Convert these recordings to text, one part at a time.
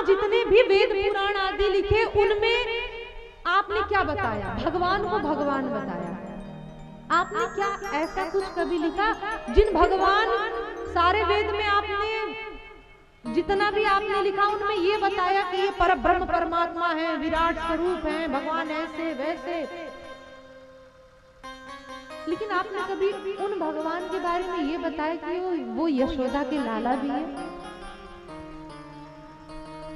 जितने भी वेद पुराण आदि लिखे उनमें आपने क्या बताया? भगवान को भगवान बताया। आपने क्या ऐसा कुछ कभी लिखा जिन भगवान, सारे वेद में आपने जितना भी आपने लिखा उनमें ये बताया कि ये परब्रह्म परमात्मा है, विराट स्वरूप है, भगवान ऐसे वैसे, लेकिन आपने कभी उन भगवान के बारे में ये बताया कि वो यशोदा के लाला भी है,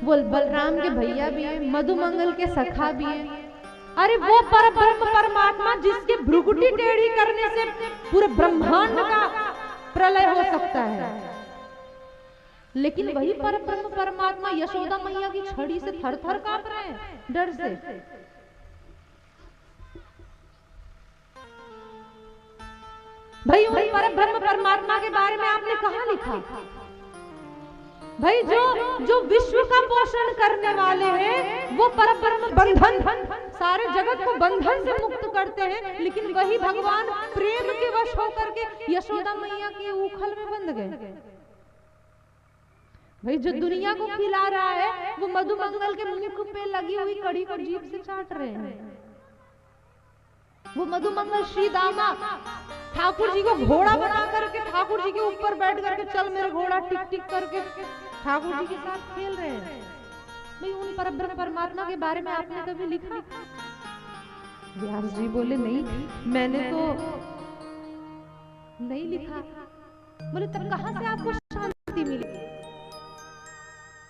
वो बलराम के भैया भी है, मधुमंगल के सखा भी है। अरे वो परब्रह्म परमात्मा जिसके भ्रुकुटी टेढ़ी करने से पूरे ब्रह्मांड का प्रलय हो सकता है, लेकिन वही परब्रह्म परमात्मा यशोदा मैया की छड़ी से थर-थर कांप रहे हैं डर से। भाई उन परब्रह्म परमात्मा के बारे में आपने कहां लिखा? भाई जो विश्व का पोषण करने वाले हैं वो परब्रह्म बंधन, सारे जगत को बंधन से मुक्त करते हैं, लेकिन वही भगवान प्रेम के वश होकर के यशोदा मैया के उखल में बंध गए। भाई जो दुनिया को खिला रहा है वो मधुमंगल के मुख पे लगी हुई कड़ी को जीभ से चाट रहे हैं। वो मधुमंगल श्री दामा ठाकुर जी को घोड़ा बना करके ठाकुर जी के ऊपर बैठ करके चल मेरा घोड़ा टिक टिक करके ठाकुर जी के साथ खेल रहे हैं। भाई उन परब्रह्म परमात्मा के बारे में आपने कभी लिखा? व्यास जी बोले नहीं, मैंने तो नहीं लिखा। बोले तब कहां से आपको शांति मिली?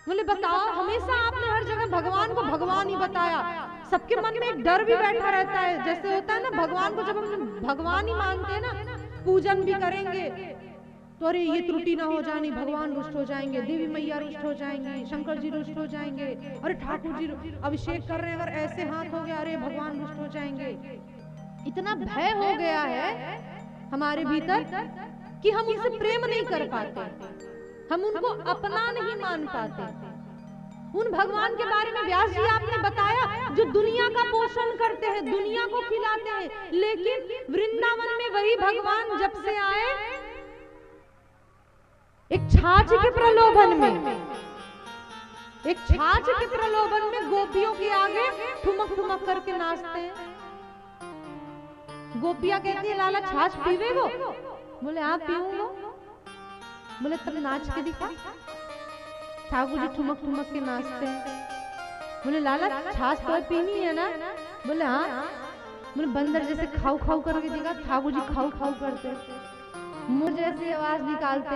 बोले बताओ, हमेशा आपने हर जगह भगवान को भगवान ही बताया। सबके मन में एक डर भी बैठा रहता है, जैसे होता है ना, भगवान को जब हम भगवान ही मानते हैं ना, पूजन भी करेंगे तो अरे ये त्रुटि ना हो जानी, भगवान रुष्ट हो जाएंगे, देवी मैया रुष्ट हो जाएंगे, शंकर जी रुष्ट हो जाएंगे, अरे ठाकुर जी अभिषेक कर रहे हैं, अगर ऐसे हाथ हो गया अरे भगवान रुष्ट हो जाएंगे। इतना भय हो गया है हमारे भीतर कि हम उनसे प्रेम नहीं कर पाते, हम उनको अपना नहीं मान पाते। उन भगवान के बारे में व्यास जी आपने बताया जो दुनिया का पोषण करते हैं, दुनिया को खिलाते हैं, लेकिन वृंदावन में वही भगवान जब से आए एक छाछ के प्रलोभन में गोपियों के आगे ठुमक ठुमक करके नाचते हैं। गोपियां कहती है लाला छाछ पीवे वो? बोले हाँ पीऊंगा। बोले तब नाच के दिखा। ठाकुर जी ठुमक ठुमक के नाचते हैं। बोले लाला छाछ तो पीनी है ना? बोले हाँ। बोले बंदर जैसे खाऊ खाऊ करके दिखा। ठाकुर जी खाऊ खाऊ करते, मुझ जैसी आवाज निकालते,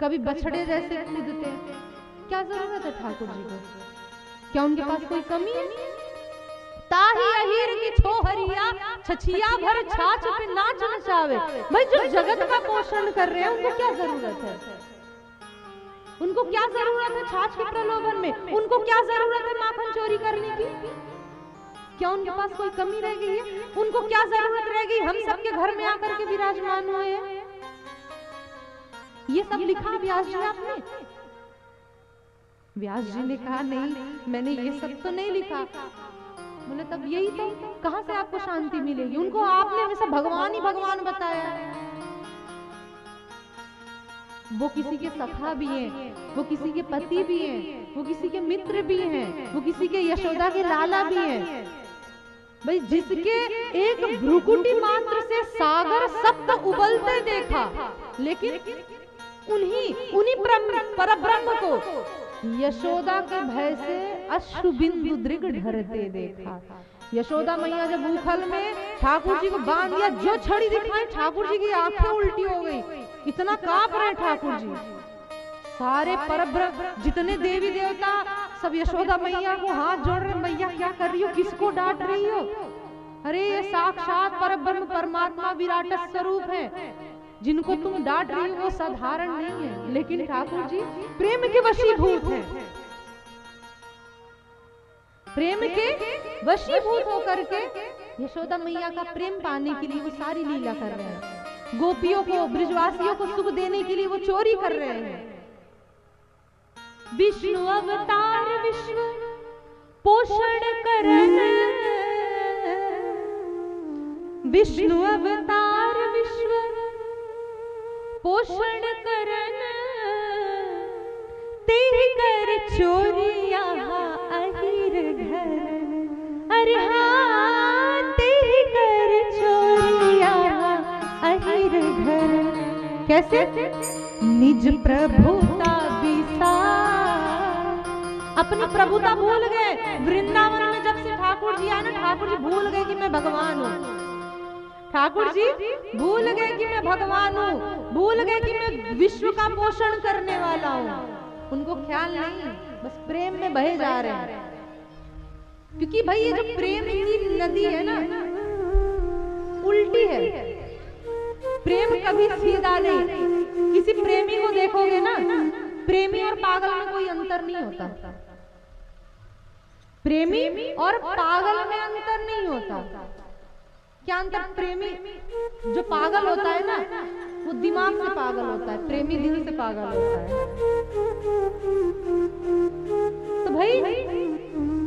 कभी बछड़े जैसे कूदते। क्या जरूरत है ठाकुर जी को? क्या उनके पास कोई कमी है? ताही अहीर की छोहरिया छछिया भर छाछ पे नाच नचावे। भाई जो जगत का पोषण कर रहे हैं उनको क्या जरूरत है? उनको क्या जरूरत है छाछ के प्रलोभन में? उनको क्या जरूरत है माखन चोरी करने की? क्या उनके पास कोई कमी रह गई है? उनको क्या जरूरत रह गई हम सबके घर में आकर के विराजमान हुए हैं? ये सब लिखा व्यास जी आपने? व्यास जी ने कहा नहीं, मैंने ये सब तो नहीं लिखा। बोले तब यही तो, कहां से आपको शांति मिलेगी? उनको आपने हमेशा भगवान ही भगवान बताया। वो किसी के सखा भी हैं, वो किसी के पति भी हैं, वो किसी के मित्र भी हैं, वो किसी के यशोदा के लाला भी हैं। भाई जिसके एक भ्रुकुटी मात्र से सागर सप्त उबलते देखा, लेकिन उन्हीं परब्रह्म को यशोदा के भय से अश्रु बिंदु दृग ढरते देखा। यशोदा मैया जब उखल में ठाकुर जी को बांध दिया, जो छड़ी दिखाई ठाकुर जी की आंखें उल्टी हो गई, इतना कांप रहे ठाकुर जी। सारे परब्रह्म जितने देवी देवता सब यशोदा मैया को हाथ जोड़ रहे, मैया क्या कर रही हो, किसको डांट रही हो? अरे ये साक्षात परब्रह्म परमात्मा विराट स्वरूप है, जिनको तुम डांट रही हो वो साधारण नहीं है। लेकिन ठाकुर जी प्रेम के वशीभूत हैं, प्रेम के वशीभूत होकर के यशोदा मैया का प्रेम पाने के लिए वो सारी लीला कर रहे हैं। गोपियों को, ब्रिजवासियों को सुख देने के लिए वो चोरी कर रहे हैं। विष्णु अवतार विश्व पोषण करन, विष्णु अवतार विश्व पोषण करन, तेरी कर चोरिया कैसे? निज प्रभुता विसार, अपनी प्रभुता भूल गए। वृंदावन में जब से ठाकुर जी आए ना, ठाकुर जी भूल गए कि मैं भगवान हूँ। ठाकुर जी भूल गए कि मैं भगवान हूँ, भूल गए कि मैं विश्व का पोषण करने वाला हूँ। उनको ख्याल नहीं, बस प्रेम में बहे जा रहे हैं। क्योंकि भाई ये जो प्रेम की नदी है ना, उल्टी है। प्रेम कभी सीधा नहीं। किसी प्रेमी को देखोगे ना, प्रेमी और पागल में कोई अंतर नहीं होता। प्रेमी और पागल में अंतर नहीं होता। क्या अंतर? प्रेमी जो पागल होता है ना, वो दिमाग से पागल होता है, प्रेमी दिल से पागल होता है। तो भाई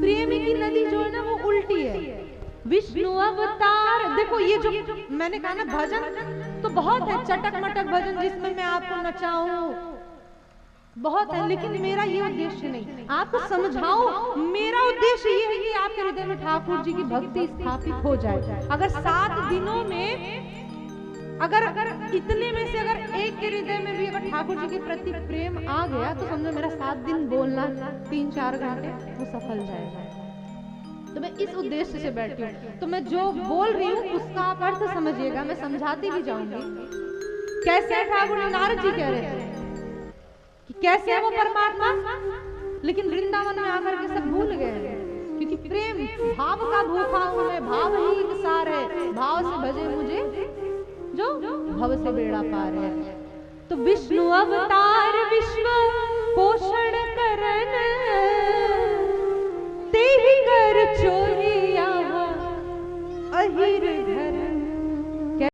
प्रेमी की नदी जो है ना, वो उल्टी है। विष्णु अवतार, देखो ये जो मैंने कहा ना भजन, तो बहुत है चटक मटक भजन जिसमें मैं आपको नचाऊं, बहुत है। लेकिन मेरा ये उद्देश्य नहीं, आपको समझाऊं। मेरा उद्देश्य ये है कि आपके हृदय में ठाकुर जी की भक्ति स्थापित हो जाए। अगर 7 दिनों में, अगर इतने में से अगर एक के हृदय में भी अगर ठाकुर जी के प्रति प्रेम आ गया, तो समझो मेरा 7 दिन बोलना 3-4 घंटे वो सफल जाएगा। तो मैं इस उद्देश्य से बैठी हूँ। तो मैं जो बोल रही हूँ उसका आप अर्थ समझिएगा, मैं समझाती भी जाऊंगी। कैसे ठाकुर नारद जी कह रहे थे कि कैसे है वो परमात्मा, लेकिन वृंदावन में आकर के सब भूल गए। क्योंकि प्रेम भाव का भूखा हूं मैं, भाव ही एक सार है, भाव से भजे मुझे जो भव से बेड़ा पार है। तो विष्णु अवतार विश्व पोषण करन, ते ही कर चोरिया अहिर